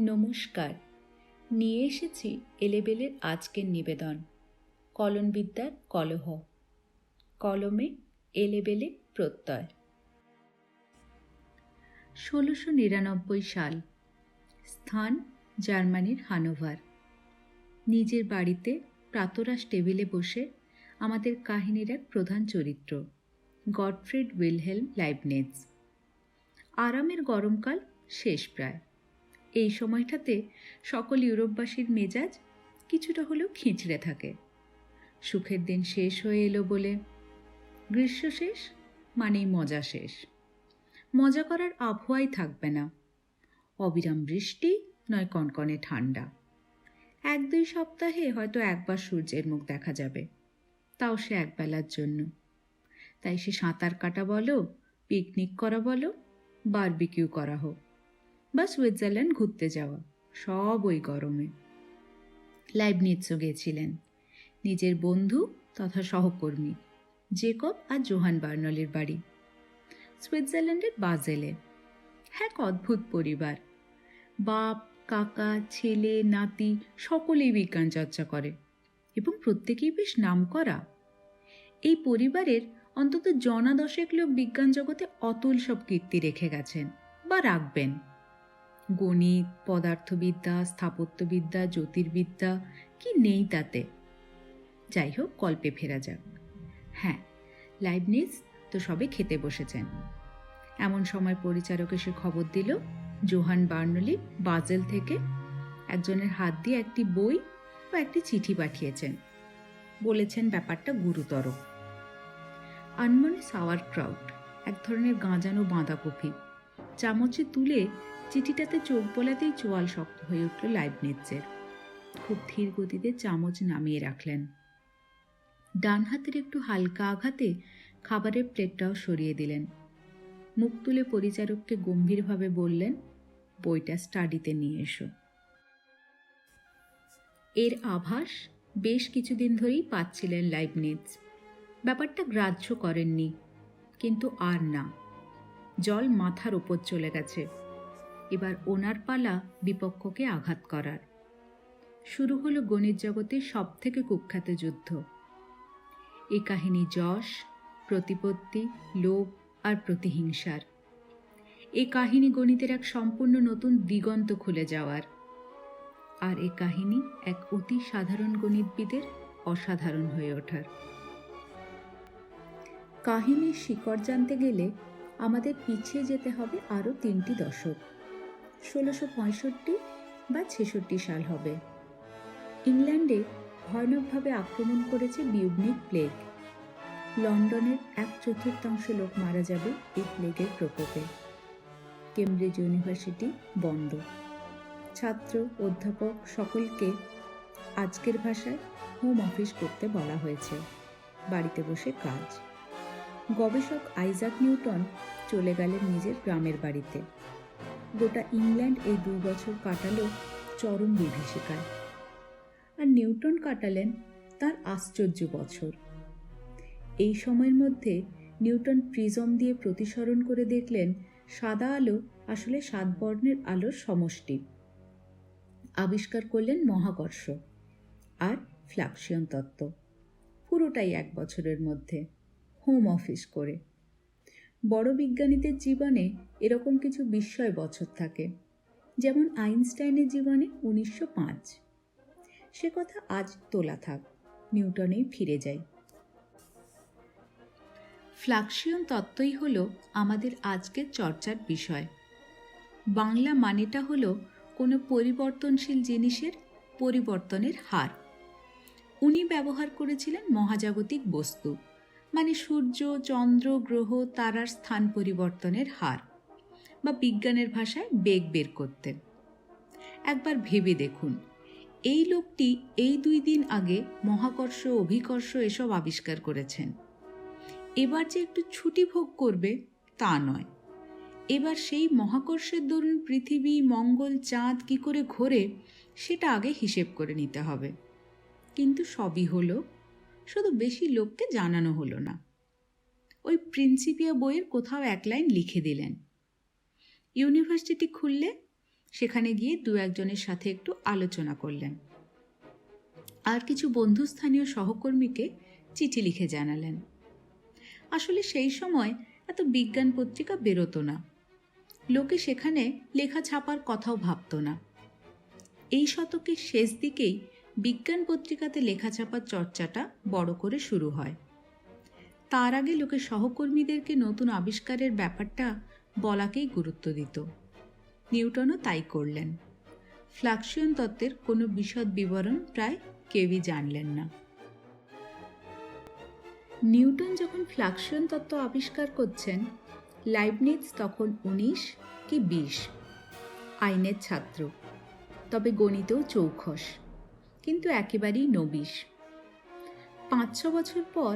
নমস্কার। নিয়ে এসেছি এলেবেলের আজকের নিবেদন, কলনবিদ্যার কলহ, কলমে এলেবেলে প্রত্যয়। 1699 সাল, স্থান জার্মানির হানোভার। নিজের বাড়িতে প্রাতরাশ টেবিলে বসে আমাদের কাহিনীর এক প্রধান চরিত্র, গটফ্রিড উইলহেলম লাইবনিজ। আরামের গরমকাল শেষ প্রায়। এই সময়টাতে সকল ইউরোপবাসীর মেজাজ কিছুটা হলেও খিঁচড়ে থাকে। সুখের দিন শেষ হয়ে এলো বলে। গ্রীষ্ম শেষ মানেই মজা শেষ। মজা করার আবহাওয়াই থাকবে না। অবিরাম বৃষ্টি নয় কনকনে ঠান্ডা। 1-2 সপ্তাহে হয়তো একবার সূর্যের মুখ দেখা যাবে, তাও সে একবেলার জন্য। তাই সে সাঁতার কাটা বলো, পিকনিক করা বলো, বারবিকিউ করা হোক বা সুইজারল্যান্ড ঘুরতে যাওয়া, সব ওই গরমে। লাইবনিজও গিয়েছিলেন, নিজের বন্ধু তথা সহকর্মী জেকব আর জোহান বার্নলির বাড়ি, সুইজারল্যান্ডের বাজেলে। এক অদ্ভুত পরিবার। বাপ, কাকা, ছেলে, নাতি সকলেই বিজ্ঞান চর্চা করে এবং প্রত্যেকেই বেশ নামকরা। এই পরিবারের অন্তত জনা 10 লোক বিজ্ঞান জগতে অতুল সব কীর্তি রেখে গেছেন বা রাখবেন। গণিত, পদার্থবিদ্যা, স্থাপত্যবিদ্যা, জ্যোতির্বিদ্যা কি নেই তাতে। যাই হোক, গল্পে ফেরা যাক। হ্যাঁ, লাইবনিজ তো সবে খেতে বসেছেন। এমন সময় পরিচারক এসে খবর দিল, জোহান বার্নলি বাজেল থেকে একজনের হাত দিয়ে একটি বই বা একটি চিঠি পাঠিয়েছেন। বলেছেন ব্যাপারটা গুরুতর। আনমনে সাওয়ারক্রাউট, এক ধরনের গাঁজানো বাঁধাকপি, চামচে তুলে চিঠিটাতে চোখ বোলাতেই চোয়াল শক্ত হয়ে উঠল লাইবনিজের। খুব ধীর গতিতে চামচ নামিয়ে রাখলেন। ডান হাতের একটু হালকা আঘাতে খাবারের প্লেটটাও সরিয়ে দিলেন। মুখ তুলে পরিচারককে গম্ভীরভাবে বললেন, বইটা স্টাডিতে নিয়ে এসো। এর আভাস বেশ কিছুদিন ধরেই পাচ্ছিলেন লাইবনিজ। ব্যাপারটা গ্রাহ্য করেননি, কিন্তু আর না। জল মাথার ওপর চলে গেছে। এবার ওনার পালা বিপক্ষকে আঘাত করার। শুরু হলো গণিত জগতের সব থেকে কুখ্যাত যুদ্ধ। এ কাহিনী যশ, প্রতিপত্তি, লোভ আর প্রতিহিংসার। এ কাহিনী গণিতের এক সম্পূর্ণ নতুন দিগন্ত খুলে যাওয়ার। আর এ কাহিনী এক অতি সাধারণ গণিতবিদের অসাধারণ হয়ে ওঠার। কাহিনীর শিকড় জানতে গেলে আমাদের পিছিয়ে যেতে হবে আরও 3টি দশক। 1665 বা 66 সাল হবে। ইংল্যান্ডে ভয়ানকভাবে আক্রমণ করেছে বিউবনিক প্লেগ। লন্ডনের 1/4 লোক মারা যাবে এই প্লেগের প্রকোপে। কেমব্রিজ ইউনিভার্সিটি বন্ধ। ছাত্র, অধ্যাপক সকলকে আজকের ভাষায় হোম অফিস করতে বলা হয়েছে। বাড়িতে বসে কাজ। গবেষক আইজাক নিউটন চলে গেলেন নিজের গ্রামের বাড়িতে। গোটা ইংল্যান্ড এই 2 বছর কাটালো চরম বিভীষিকায়। আর নিউটন কাটালেন তার আশ্চর্য বছর। এই সময়ের মধ্যে নিউটন প্রিজম দিয়ে প্রতিসরণ করে দেখলেন সাদা আলো আসলে 7 বর্ণের আলোর সমষ্টি। আবিষ্কার করলেন মহাকর্ষ আর ফ্লাক্সিয়ন তত্ত্ব। পুরোটাই 1 বছরের মধ্যে, হোম অফিস করে। বড় বিজ্ঞানীদের জীবনে এরকম কিছু বিস্ময় বছর থাকে, যেমন আইনস্টাইনের জীবনে 1905। সে কথা আজ তোলা থাক, নিউটনেই ফিরে যাই। ফ্লাক্সিয়ন তত্ত্বই হলো আমাদের আজকের চর্চার বিষয়। বাংলা মানেটা হলো কোনো পরিবর্তনশীল জিনিসের পরিবর্তনের হার। উনি ব্যবহার করেছিলেন মহাজাগতিক বস্তু, মানে সূর্য, চন্দ্র, গ্রহ, তারার স্থান পরিবর্তনের হার, বা বিজ্ঞানের ভাষায় বেগ বের করতে। একবার ভেবে দেখুন, এই লোকটি এই 2 দিন আগে মহাকর্ষ, অভিকর্ষ এসব আবিষ্কার করেছেন। এবার যে একটু ছুটি ভোগ করবে তা নয়। এবার সেই মহাকর্ষের দরুন পৃথিবী, মঙ্গল, চাঁদ কি করে ঘোরে সেটা আগে হিসেব করে নিতে হবে। কিন্তু সবই হলো, শুধু বেশি লোককে জানানো হলো না। ওই প্রিন্সিপিয়া বইয়ের কোথাও 1 লাইন লিখে দিলেন। ইউনিভার্সিটি খুললে সেখানে গিয়ে দু একজনের সাথে একটু আলোচনা করলেন, আর কিছু বন্ধুস্থানীয় সহকর্মীকে চিঠি লিখে জানালেন। আসলে সেই সময় এত বিজ্ঞান পত্রিকা বেরোতো না, লোকে সেখানে লেখা ছাপার কথাও ভাবত না। এই শতকের শেষ দিকেই বিজ্ঞান পত্রিকাতে লেখা ছাপার চর্চাটা বড় করে শুরু হয়। তার আগে লোকে সহকর্মীদেরকে নতুন আবিষ্কারের ব্যাপারটা বলাকেই গুরুত্ব দিত। নিউটনও তাই করলেন। ফ্লাকসিয়ন তত্ত্বের কোনো বিশদ বিবরণ প্রায় কেউই জানলেন না। নিউটন যখন ফ্লাকসিয়ন তত্ত্ব আবিষ্কার করছেন, লাইবনিজ তখন 19 কি 20 আইনের ছাত্র, তবে গণিতেও চৌখস, কিন্তু একেবারেই নবিশ। 5-6 বছর পর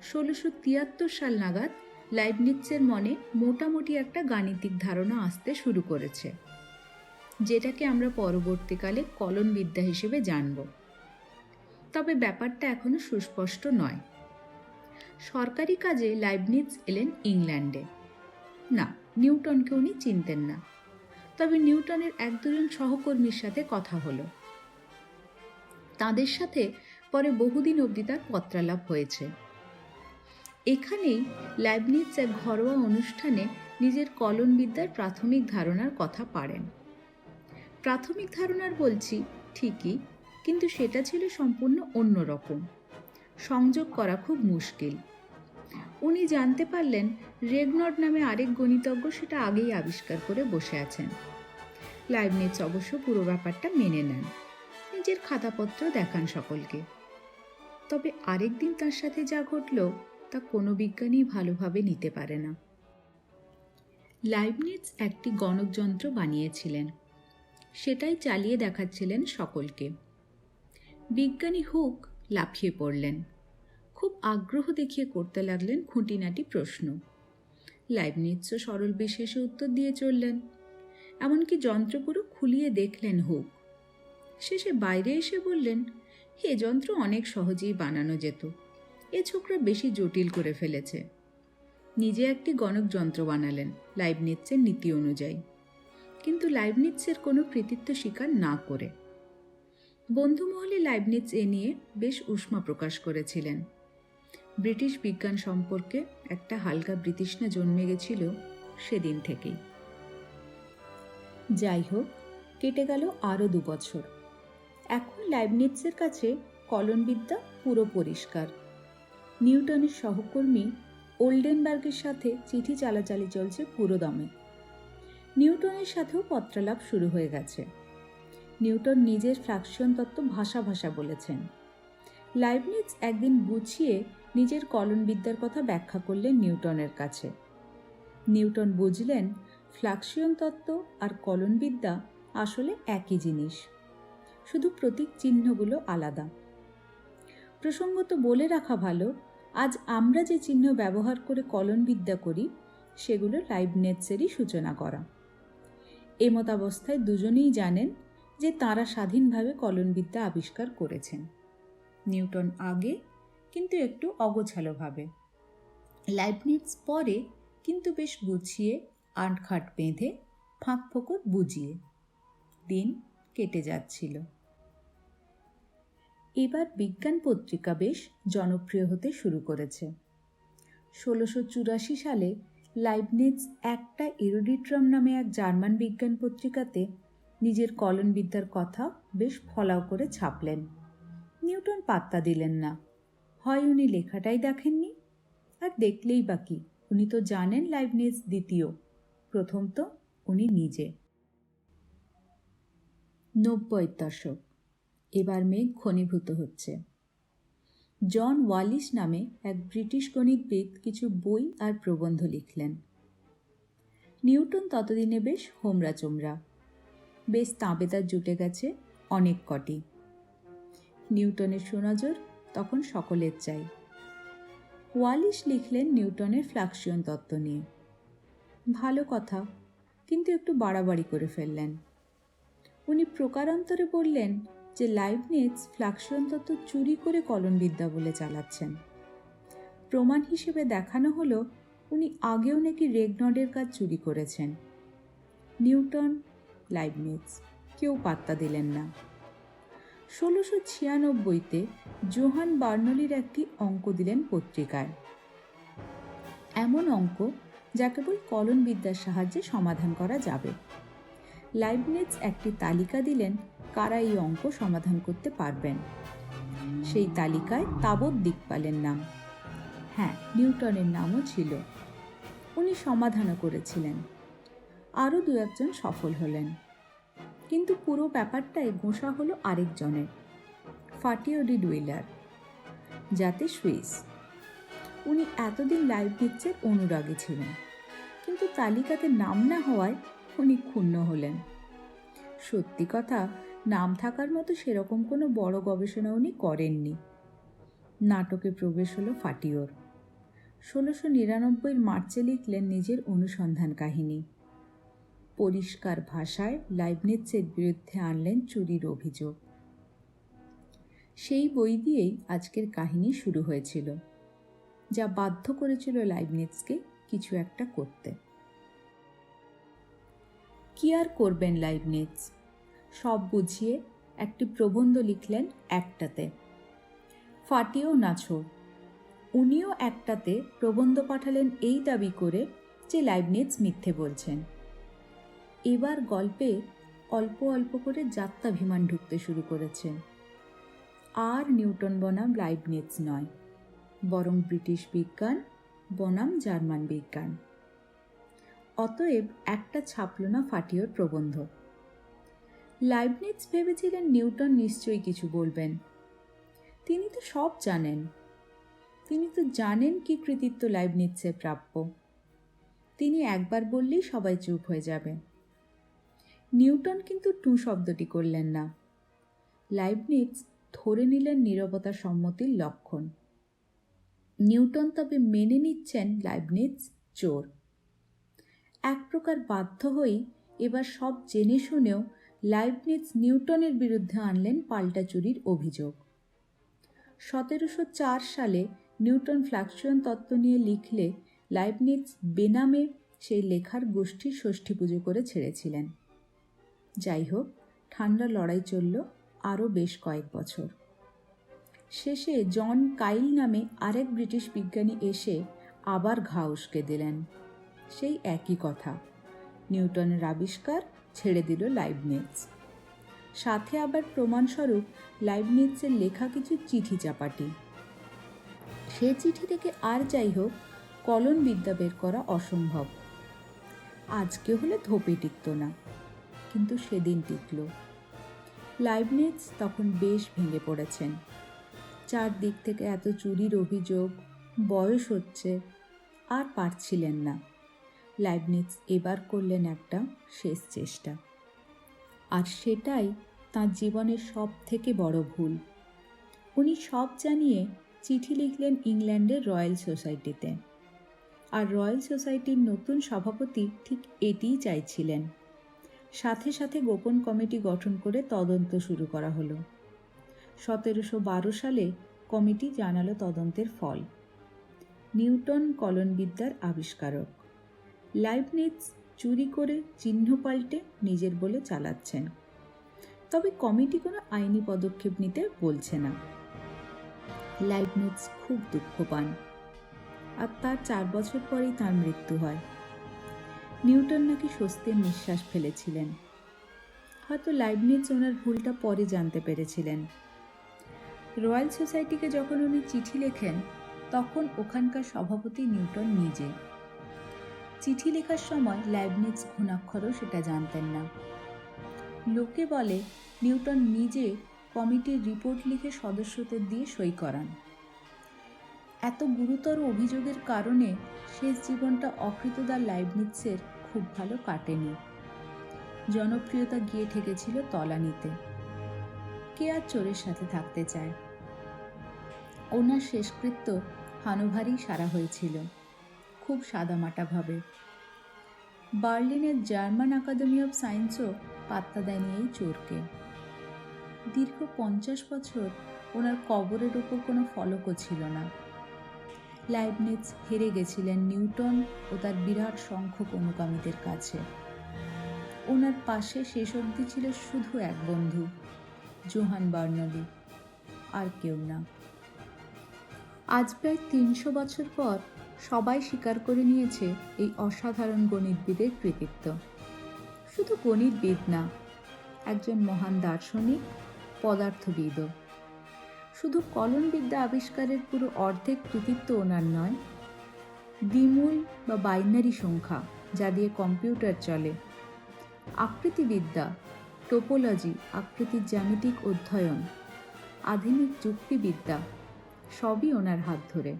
1673 সাল নাগাদ লাইবনিজের মনে মোটামুটি একটা গাণিতিক ধারণা আসতে শুরু করেছে, যেটাকে আমরা পরবর্তীকালে কলনবিদ্যা হিসেবে জানব। তবে ব্যাপারটা এখনো সুস্পষ্ট নয়। সরকারি কাজে লাইবনিজ এলেন ইংল্যান্ডে। না, নিউটনকে উনি চিনতেন না, তবে নিউটনের 1-2 সহকর্মীর সাথে কথা হলো। তাদের সাথে পরে বহুদিন অবধি তার পত্রালাপ হয়েছে। এখানেই লাইবনিজ এক ঘরোয়া অনুষ্ঠানে নিজের কলনবিদ্যার প্রাথমিক ধারণার কথা পারেন। প্রাথমিক ধারণার বলছি ঠিকই, কিন্তু সেটা ছিল সম্পূর্ণ অন্যরকম, সংযোগ করা খুব মুশকিল। উনি জানতে পারলেন রেগনড নামে আরেক গণিতজ্ঞ সেটা আগেই আবিষ্কার করে বসে আছেন। লাইবনিজ অবশ্য পুরো ব্যাপারটা মেনে নেন, নিজের খাতাপত্র দেখান সকলকে। তবে আরেকদিন তার সাথে যা ঘটল তা কোনো বিজ্ঞানী ভালোভাবে নিতে পারে না। লাইবনিজ একটি গণকযন্ত্র বানিয়েছিলেন, সেটাই চালিয়ে দেখাচ্ছিলেন সকলকে। বিজ্ঞানী হুক লাফিয়ে পড়লেন, খুব আগ্রহ দেখিয়ে করতে লাগলেন খুঁটিনাটি প্রশ্ন। লাইবনিজও সরল বিশেষে উত্তর দিয়ে চললেন, এমনকি যন্ত্র পুরো খুলিয়ে দেখলেন হুক। শেষে বাইরে এসে বললেন, এ যন্ত্র অনেক সহজেই বানানো যেত, এ ছোকরা বেশি জটিল করে ফেলেছে। নিজে একটি গণক যন্ত্র বানালেন লাইবনিজের নীতি অনুযায়ী, কিন্তু লাইবনিজের কোনো কৃতিত্ব স্বীকার না করে। বন্ধুমহলে লাইবনিজ এ নিয়ে বেশ উষ্মা প্রকাশ করেছিলেন। ব্রিটিশ বিজ্ঞান সম্পর্কে একটা হালকা বিতৃষ্ণা জন্মে গেছিল সেদিন থেকেই। যাই হোক, কেটে গেল আরও 2 বছর। এখন লাইবনিজের কাছে কলনবিদ্যা পুরো পরিষ্কার। নিউটনের সহকর্মী ওল্ডেনবার্গের সাথে চিঠি চালাচালি চলছে পুরো দমে। নিউটনের সাথেও পত্রালাপ শুরু হয়ে গেছে। নিউটন নিজের ফ্লাকসিয়ন তত্ত্ব ভাষা ভাষা বলেছেন। লাইবনিজ একদিন গুছিয়ে নিজের কলনবিদ্যার কথা ব্যাখ্যা করলেন নিউটনের কাছে। নিউটন বুঝলেন ফ্লাকসিয়ন তত্ত্ব আর কলনবিদ্যা আসলে একই জিনিস, শুধু প্রতীক চিহ্নগুলো আলাদা। প্রসঙ্গত বলে রাখা ভালো, আজ আমরা যে চিহ্ন ব্যবহার করে কলনবিদ্যা করি সেগুলো লাইবনিজেরই সূচনা করা। এমতাবস্থায় দুজনেই জানেন যে তাঁরা স্বাধীনভাবে কলনবিদ্যা আবিষ্কার করেছেন। নিউটন আগে, কিন্তু একটু অগোছালোভাবে। লাইবনিজ পরে, কিন্তু বেশ গুছিয়ে, আঁটঘাট বেঁধে, ফাঁক ফোকর বুঝিয়ে। দিন কেটে যাচ্ছিল। এবার বিজ্ঞান পত্রিকা বেশ জনপ্রিয় হতে শুরু করেছে। 1684 সালে লাইবনিজ একটা এরুডিট্রাম নামে এক জার্মান বিজ্ঞান পত্রিকাতে নিজের কলনবিদ্যার কথা বেশ ফলাও করে ছাপলেন। নিউটন পাত্তা দিলেন না, হয় উনি লেখাটাই দেখেননি, আর দেখলেই বা কি, উনি তো জানেন লাইবনিজ দ্বিতীয়, প্রথম তো উনি নিজে। 90 দশক, এবার মেঘ ঘনীভূত হচ্ছে। জন ওয়ালিস নামে এক ব্রিটিশ গণিতবিদ কিছু বই আর প্রবন্ধ লিখলেন। নিউটন ততদিনে বেশ হোমরা চোমরা, বেশ তাঁবেদার জুটে গেছে অনেক কটি। নিউটনের সুনজর তখন সকলের চাই। ওয়ালিস লিখলেন নিউটনের ফ্লাকসিয়ন তত্ত্ব নিয়ে। ভালো কথা, কিন্তু একটু বাড়াবাড়ি করে ফেললেন। উনি প্রকারান্তরে বললেন যে লাইবনিজ ফ্লাকসিয়ন তত্ত্ব চুরি করে কলনবিদ্যা বলে চালাচ্ছেন। প্রমাণ হিসেবে দেখানো হলো উনি আগেও নাকি রেগনডের কাজ চুরি করেছেন। নিউটন লাইবনিজ, কেউ পাত্তা দিলেন না। 1696-তে জোহান বার্নলির একটি অঙ্ক দিলেন পত্রিকায়, এমন অঙ্ক যা কেবল কলনবিদ্যার সাহায্যে সমাধান করা যাবে। লাইবনিজ একটি তালিকা দিলেন কারা এই অঙ্ক সমাধান করতে পারবেন। সেই তালিকায় তাবৎ দিকপালের নাম, হ্যাঁ নিউটনের নামও ছিল। উনি সমাধানও করেছিলেন। আরও দু একজন সফল হলেন, কিন্তু পুরো ব্যাপারটাই গোঁসা হলো আরেকজনের, ফাটিও ডি ডুইলার, যাতে সুইস। উনি এতদিন লাইবনিজের অনুরাগী ছিলেন, কিন্তু তালিকাতে নাম না হওয়ায় উনি ক্ষুণ্ণ হলেন। সত্যি কথা, নাম থাকার মতো সেরকম কোনো বড় গবেষণা উনি করেননি। নাটকে প্রবেশ হলো ফাটিওর। 1699 মার্চে লিখলেন নিজের অনুসন্ধান কাহিনী। পরিষ্কার ভাষায় লাইবনিজের বিরুদ্ধে আনলেন চুরির অভিযোগ। সেই বই দিয়েই আজকের কাহিনী শুরু হয়েছিল, যা বাধ্য করেছিল লাইবনিজকে কিছু একটা করতে। কি আর করবেন লাইবনিজ? সব বুঝিয়ে একটি প্রবন্ধ লিখলেন একটাতে। ফাটিও নাছোড়, উনিও একটাতে প্রবন্ধ পাঠালেন এই দাবি করে যে লাইবনিজ মিথ্যে বলছেন। এবার গল্পে অল্প অল্প করে যাত্রাভিমান ঢুকতে শুরু করেছেন। আর নিউটন বনাম লাইবনিজ নয়, বরং ব্রিটিশ বিজ্ঞান বনাম জার্মান বিজ্ঞান। অতএব একটা ছাপল না ফাটিওর প্রবন্ধ। লাইবনিজ ভেবেছিলেন নিউটন নিশ্চয়ই কিছু বলবেন। তিনি তো সব জানেন। তিনি তো জানেন কি কৃতিত্ব লাইবনিজের প্রাপ্য। তিনি একবার বললেই সবাই চুপ হয়ে যাবে। নিউটন কিন্তু টু শব্দটি করলেন না। লাইবনিজ ধরে নিলেন নীরবতা সম্মতির লক্ষণ। নিউটন তবে মেনে নিচ্ছেন লাইবনিজ চোর। এক প্রকার বাধ্য হয়েই এবার সব জেনে শুনেও লাইবনিজ নিউটনের বিরুদ্ধে আনলেন পাল্টা চুরির অভিযোগ। 1704 সালে নিউটন ফ্লাকচুয়ান তত্ত্ব নিয়ে লিখলে লাইবনিজ বেনামে সেই লেখার গোষ্ঠীর ষষ্ঠী পুজো করে ছেড়েছিলেন। যাই হোক, ঠান্ডা লড়াই চলল আরও বেশ কয়েক বছর। শেষে জন কাইল নামে আরেক ব্রিটিশ বিজ্ঞানী এসে আবার ঘা উসকে দিলেন। সেই একই কথা, নিউটনের আবিষ্কার ছেড়ে দিল লাইবনিজ। সাথে আবার প্রমাণস্বরূপ লাইবনিজের লেখা কিছু চিঠি চাপাটি। সে চিঠি থেকে আর যাই হোক কলন বিদ্যা বের করা অসম্ভব। আজকে হলে ধোপে টিকত না, কিন্তু সেদিন টিকল। লাইবনিজ তখন বেশ ভেঙে পড়েছেন। চারদিক থেকে এত চুরির অভিযোগ, বয়স হচ্ছে, আর পারছিলেন না। লাইবনিজ এবার করলেন একটা শেষ চেষ্টা, আর সেটাই তাঁর জীবনের সব থেকে বড় ভুল। উনি সব জানিয়ে চিঠি লিখলেন ইংল্যান্ডের রয়্যাল সোসাইটিতে। আর রয়্যাল সোসাইটির নতুন সভাপতি ঠিক এটিই চাইছিলেন। সাথে সাথে গোপন কমিটি গঠন করে তদন্ত শুরু করা হলো। 1712 সালে কমিটি জানালো তদন্তের ফল। নিউটন কলনবিদ্যার আবিষ্কারক। লাইবনিজ চুরি করে চিহ্ন পাল্টে নিজের বলে চালাচ্ছেন। তবে কমিটি কোনো আইনি পদক্ষেপ নিতে বলছে না। লাইবনিজ খুব দুঃখ পান, আর তার 4 বছর পরেই তার মৃত্যু হয়। নিউটন নাকি স্বস্তির নিঃশ্বাস ফেলেছিলেন। হয়তো লাইবনিজ ওনার ভুলটা পরে জানতে পেরেছিলেন। রয়্যাল সোসাইটিকে যখন উনি চিঠি লেখেন, তখন ওখানকার সভাপতি নিউটন নিজে। চিঠি লেখার সময় লাইবনিজ ঘুণাক্ষরও সেটা জানতেন না। লোকে বলে নিউটন নিজে কমিটির রিপোর্ট লিখে সদস্যদের দিয়ে সই করান। এত গুরুতর অভিযোগের কারণে শেষ জীবনটা অকৃতদার লাইবনিজের খুব ভালো কাটেনি। জনপ্রিয়তা গিয়ে ঠেকেছিল তলানিতে। কে আর চোরের সাথে থাকতে চায়? ওনার শেষকৃত্য হানোভারেই সারা হয়েছিল, খুব সাদামাটাভাবে। বার্লিনের জার্মান একাডেমি অফ সায়েন্সও পাত্তা দেয়নি এই চোরকে। দীর্ঘ 50 বছর ওনার কবরের ওপর কোনো ফলকও ছিল না। লাইবনিজ হেরে গেছিলেন নিউটন ও তার বিরাট সংখ্যক অনুগামীদের কাছে। ওনার পাশে শেষ অবধি ছিল শুধু এক বন্ধু, জোহান বার্নলি, আর কেউ না। আজ প্রায় ৩০০ বছর পর সবাই স্বীকার করে নিয়েছে এই অসাধারণ গণিতবিদের কৃতিত্ব। শুধু গণিতবিদ না, একজন মহান দার্শনিক, পদার্থবিদও। শুধু কলনবিদ্যা আবিষ্কারের পুরো অর্ধেক কৃতিত্ব ওনার নয়, দ্বিমূল বা বাইনারি সংখ্যা যা দিয়ে কম্পিউটার চলে, আকৃতিবিদ্যা, টোপোলজি, আকৃতির জ্যামিতিক অধ্যয়ন, আধুনিক যুক্তিবিদ্যা সবই ওনার হাত ধরে।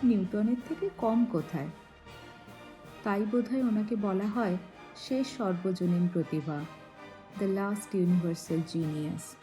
নিউটনের থেকে কম কোথায়। তাই বোধহয় ওনাকে বলা হয় শেষ সর্বজনীন প্রতিভা, দ্য লাস্ট ইউনিভার্সাল জিনিয়াস।